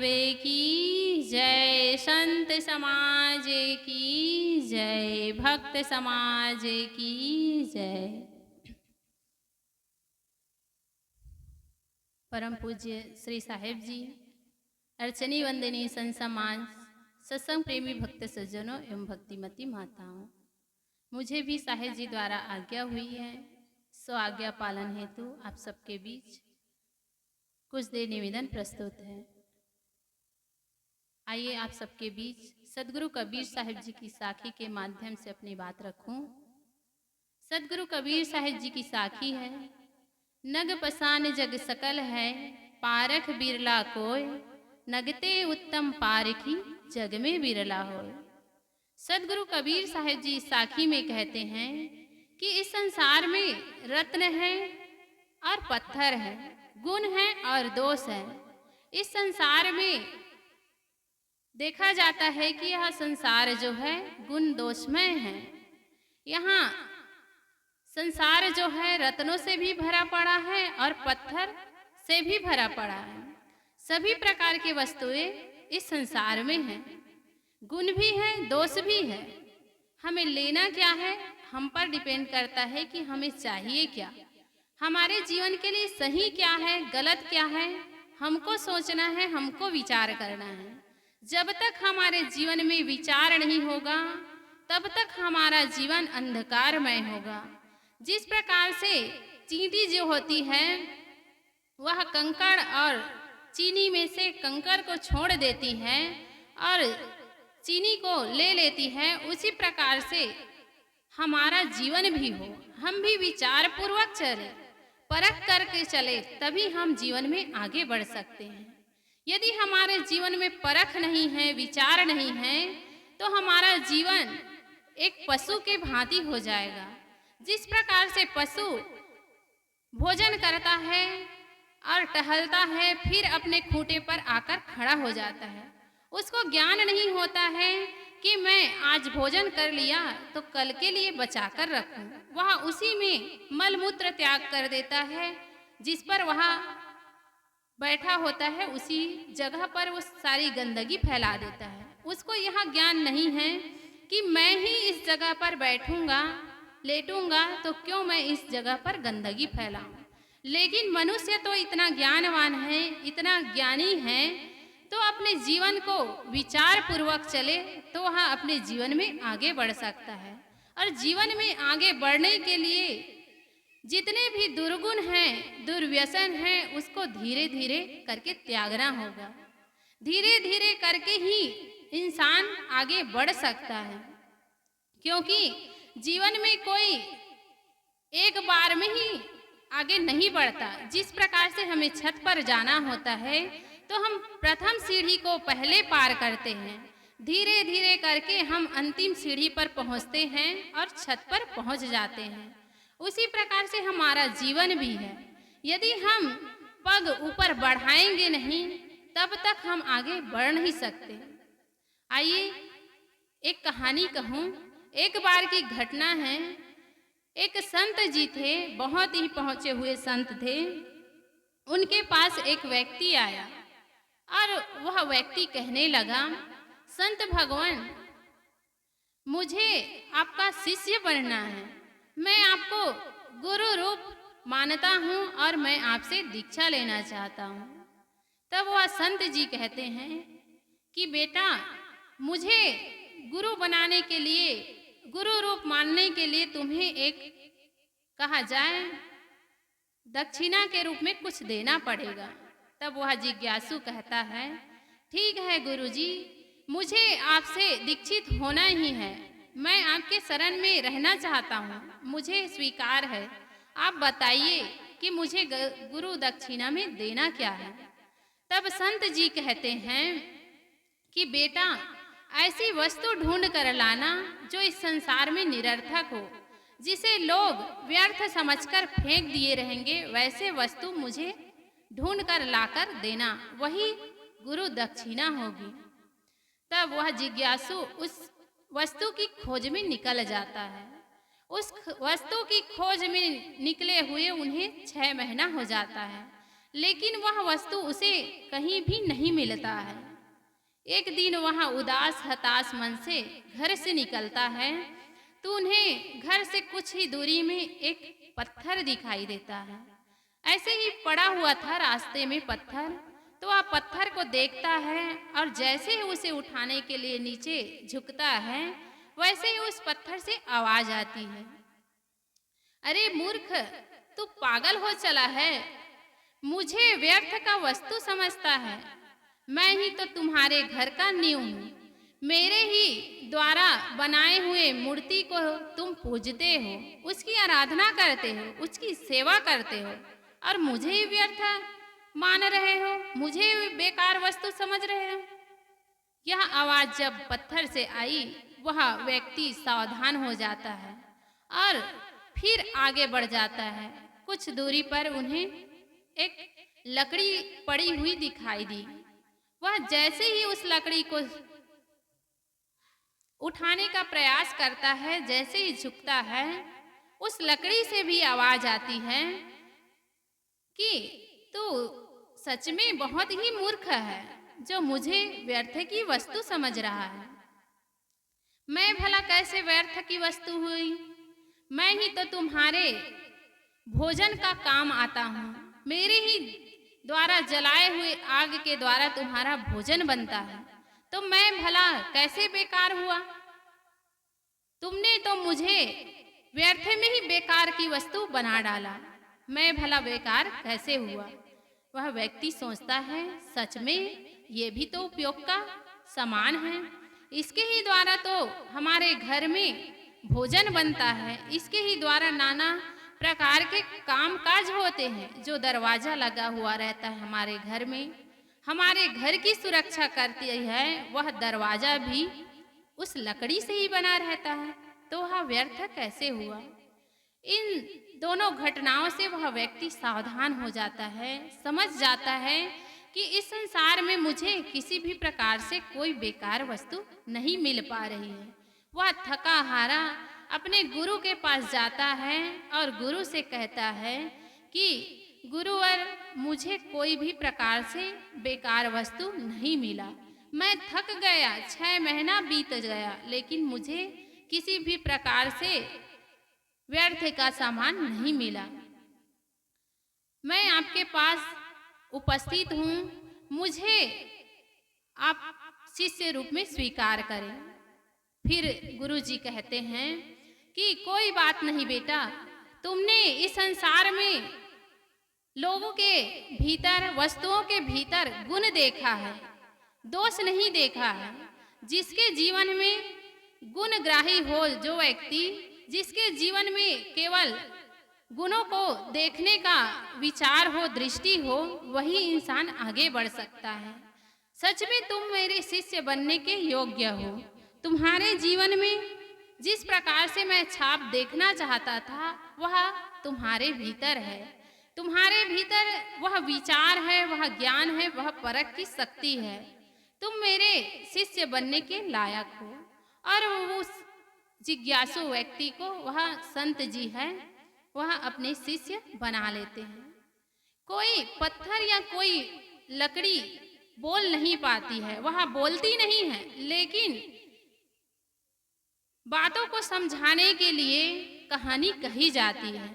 की जय, संत समाज की जय, भक्त समाज की जय। परम पूज्य श्री साहेब जी, अर्चनी वंदनी संत समाज, सत्संग प्रेमी भक्त सज्जनों एवं भक्तिमती माताओं, मुझे भी साहेब जी द्वारा आज्ञा हुई है, सो आज्ञा पालन हेतु आप सबके बीच कुछ देर निवेदन प्रस्तुत है। आइए आप सबके बीच सदगुरु कबीर साहिब जी की साखी के माध्यम से अपनी बात रखूं। सदगुरु कबीर साहिब जी की साखी है, नग पसान जग सकल है, पारख बिरला कोय, नगते उत्तम पारखी जग में बिरला होय। सदगुरु कबीर साहिब जी साखी में कहते हैं कि इस संसार में रत्न है और पत्थर है, गुण है और दोष है। इस संसार में देखा जाता है कि यह संसार जो है गुण दोषमय है। यहाँ संसार जो है रत्नों से भी भरा पड़ा है और पत्थर से भी भरा पड़ा है। सभी प्रकार की वस्तुएं इस संसार में हैं, गुण भी है, दोष भी है। हमें लेना क्या है, हम पर डिपेंड करता है कि हमें चाहिए क्या, हमारे जीवन के लिए सही क्या है, गलत क्या है, हमको सोचना है, हमको विचार करना है। जब तक हमारे जीवन में विचार नहीं होगा तब तक हमारा जीवन अंधकारमय होगा। जिस प्रकार से चींटी जो होती है वह कंकड़ और चीनी में से कंकड़ को छोड़ देती है और चीनी को ले लेती है, उसी प्रकार से हमारा जीवन भी हो। हम भी विचार पूर्वक चले, परख करके चले, तभी हम जीवन में आगे बढ़ सकते हैं। यदि हमारे जीवन में परख नहीं है, विचार नहीं है, तो हमारा जीवन एक पशु के भांति हो जाएगा। जिस प्रकार से पशु भोजन करता है और टहलता है, फिर अपने खूंटे पर आकर खड़ा हो जाता है, उसको ज्ञान नहीं होता है कि मैं आज भोजन कर लिया तो कल के लिए बचा कर रखूं। वह उसी में मल मूत्र त्याग कर देता है, जिस पर वह बैठा होता है उसी जगह पर वो सारी गंदगी फैला देता है। उसको यह ज्ञान नहीं है कि मैं ही इस जगह पर बैठूंगा, लेटूंगा, तो क्यों मैं इस जगह पर गंदगी फैलाऊं। लेकिन मनुष्य तो इतना ज्ञानवान है, इतना ज्ञानी है, तो अपने जीवन को विचार पूर्वक चले तो वह अपने जीवन में आगे बढ़ सकता है। और जीवन में आगे बढ़ने के लिए जितने भी दुर्गुण हैं, दुर्व्यसन हैं, उसको धीरे धीरे करके त्यागना होगा। धीरे धीरे करके ही इंसान आगे बढ़ सकता है, क्योंकि जीवन में कोई एक बार में ही आगे नहीं बढ़ता। जिस प्रकार से हमें छत पर जाना होता है तो हम प्रथम सीढ़ी को पहले पार करते हैं, धीरे धीरे करके हम अंतिम सीढ़ी पर पहुंचते हैं और छत पर पहुंच जाते हैं। उसी प्रकार से हमारा जीवन भी है। यदि हम पग ऊपर बढ़ाएंगे नहीं तब तक हम आगे बढ़ नहीं सकते। आइए एक कहानी कहूँ। एक बार की घटना है, एक संत जी थे, बहुत ही पहुँचे हुए संत थे। उनके पास एक व्यक्ति आया और वह व्यक्ति कहने लगा, संत भगवान, मुझे आपका शिष्य बनना है, मैं आपको गुरु रूप मानता हूँ और मैं आपसे दीक्षा लेना चाहता हूँ। तब वह संत जी कहते हैं कि बेटा, मुझे गुरु बनाने के लिए, गुरु रूप मानने के लिए तुम्हें एक कहा जाए दक्षिणा के रूप में कुछ देना पड़ेगा। तब वह जिज्ञासु कहता है, ठीक है गुरुजी, मुझे आपसे दीक्षित होना ही है, मैं आपके शरण में रहना चाहता हूँ, मुझे स्वीकार है। आप बताइए कि मुझे गुरु दक्षिणा में देना क्या है। तब संत जी कहते हैं कि बेटा, ऐसी वस्तु ढूंढ कर लाना जो इस संसार में निरर्थक हो, जिसे लोग व्यर्थ समझकर फेंक दिए रहेंगे, वैसे वस्तु मुझे ढूंढ कर लाकर देना, वही गुरु दक्षिणा होगी। तब वह जिज्ञासु उस वस्तु की खोज में निकल जाता है। उस वस्तु की खोज में निकले हुए उन्हें 6 महीना हो जाता है, लेकिन वह वस्तु उसे कहीं भी नहीं मिलता है। एक दिन वह उदास हताश मन से घर से निकलता है तो उन्हें घर से कुछ ही दूरी में एक पत्थर दिखाई देता है। ऐसे ही पड़ा हुआ था रास्ते में पत्थर, तो वह पत्थर को देखता है और जैसे ही उसे उठाने के लिए नीचे झुकता है, वैसे ही उस पत्थर से आवाज आती है, अरे मूर्ख, तू पागल हो चला है, मुझे व्यर्थ का वस्तु समझता है। मैं ही तो तुम्हारे घर का नींव हूँ। मेरे ही द्वारा बनाए हुए मूर्ति को तुम पूजते हो, उसकी आराधना करते हो, उसकी सेवा करते हो और मुझे ही व्यर्थ मान रहे हो, मुझे बेकार वस्तु समझ रहे हो। यह आवाज जब पत्थर से आई, वह व्यक्ति सावधान हो जाता है और फिर आगे बढ़ जाता है। कुछ दूरी पर उन्हें एक लकड़ी पड़ी हुई दिखाई दी। वह जैसे ही उस लकड़ी को उठाने का प्रयास करता है, जैसे ही झुकता है, उस लकड़ी से भी आवाज आती है कि तू सच में बहुत ही मूर्ख है, जो मुझे व्यर्थ की वस्तु समझ रहा है। मैं भला कैसे व्यर्थ की वस्तु हुई? मैं ही तो तुम्हारे भोजन का काम आता हूँ। मेरे ही द्वारा जलाए हुए आग के द्वारा तुम्हारा भोजन बनता है, तो मैं भला कैसे बेकार हुआ? तुमने तो मुझे व्यर्थ में ही बेकार की वस्तु बना डाला। मैं भला बेकार कैसे हुआ? वह व्यक्ति सोचता है, सच में ये भी तो उपयोग का सामान है। इसके ही द्वारा तो हमारे घर में भोजन बनता है। इसके ही द्वारा नाना प्रकार के काम काज होते हैं। जो दरवाजा लगा हुआ रहता है हमारे घर में, हमारे घर की सुरक्षा करती है, वह दरवाजा भी उस लकड़ी से ही बना रहता है। तो वह व्यर्थ कैसे हुआ? इन दोनों घटनाओं से वह व्यक्ति सावधान हो जाता है, समझ जाता है कि इस संसार में मुझे किसी भी प्रकार से कोई बेकार वस्तु नहीं मिल पा रही है। वह थका हारा अपने गुरु के पास जाता है और गुरु से कहता है कि गुरुवर, मुझे कोई भी प्रकार से बेकार वस्तु नहीं मिला। मैं थक गया, 6 महीना बीत गया, लेकिन मुझे किसी भी प्रकार से व्यर्थ का सामान नहीं मिला। मैं आपके पास उपस्थित हूँ, मुझे आप शिष्य रूप में स्वीकार करें। फिर गुरुजी कहते हैं कि कोई बात नहीं बेटा, तुमने इस संसार में लोगों के भीतर, वस्तुओं के भीतर गुण देखा है, दोष नहीं देखा है। जिसके जीवन में गुणग्राही हो, जो व्यक्ति जिसके जीवन में केवल गुणों को देखने का विचार हो, दृष्टि हो, वही इंसान आगे बढ़ सकता है। सच में तुम मेरे शिष्य बनने के योग्य हो। तुम्हारे जीवन में जिस प्रकार से मैं छाप देखना चाहता था, वह तुम्हारे भीतर है। तुम्हारे भीतर वह विचार है, वह ज्ञान है, वह परख की शक्ति है। तुम मेरे शिष्य बनने के लायक हो। और उस जिज्ञासु व्यक्ति को वह संत जी है, वह अपने शिष्य बना लेते हैं। कोई पत्थर या कोई लकड़ी बोल नहीं पाती है, वह बोलती नहीं है, लेकिन बातों को समझाने के लिए कहानी कही जाती है।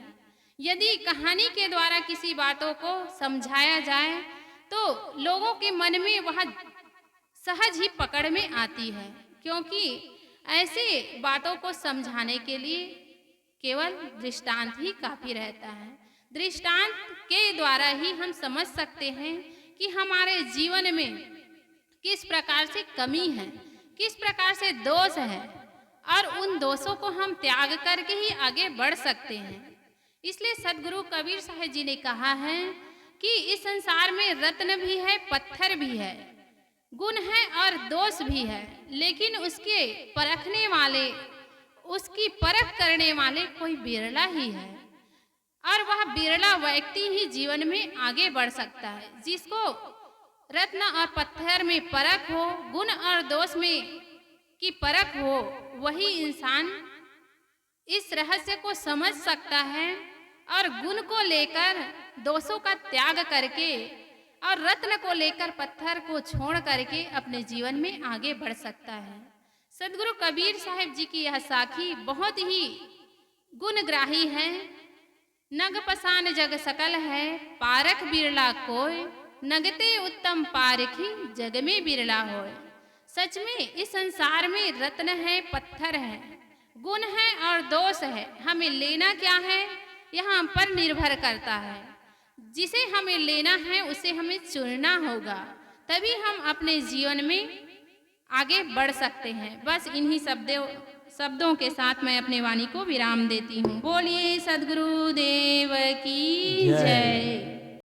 यदि कहानी के द्वारा किसी बातों को समझाया जाए तो लोगों के मन में वह सहज ही पकड़ में आती है, क्योंकि ऐसे बातों को समझाने के लिए केवल दृष्टांत ही काफी रहता है। दृष्टांत के द्वारा ही हम समझ सकते हैं कि हमारे जीवन में किस प्रकार से कमी है, किस प्रकार से दोष है, और उन दोषों को हम त्याग करके ही आगे बढ़ सकते हैं। इसलिए सदगुरु कबीर साहब जी ने कहा है कि इस संसार में रत्न भी है, पत्थर भी है, गुण है और दोष भी है, लेकिन उसके परखने वाले, उसकी परख करने वाले कोई बिरला ही है। और वह बिरला व्यक्ति ही जीवन में आगे बढ़ सकता है, जिसको रत्न और पत्थर में परख हो, गुण और दोष में की परख हो, वही इंसान इस रहस्य को समझ सकता है और गुण को लेकर दोषों का त्याग करके और रत्न को लेकर पत्थर को छोड़ करके अपने जीवन में आगे बढ़ सकता है। सदगुरु कबीर साहिब जी की यह साखी बहुत ही गुणग्राही है। नग पसान जग सकल है, पारख बिरला कोय, नगते उत्तम पारखी जग में बिरला होय। सच में इस संसार में रत्न है, पत्थर है, गुण है और दोष है। हमें लेना क्या है यह हम पर निर्भर करता है। जिसे हमें लेना है उसे हमें चुनना होगा, तभी हम अपने जीवन में आगे बढ़ सकते हैं। बस इन्हीं शब्दों के साथ मैं अपने वाणी को विराम देती हूँ। बोलिए सद्गुरुदेव की जय।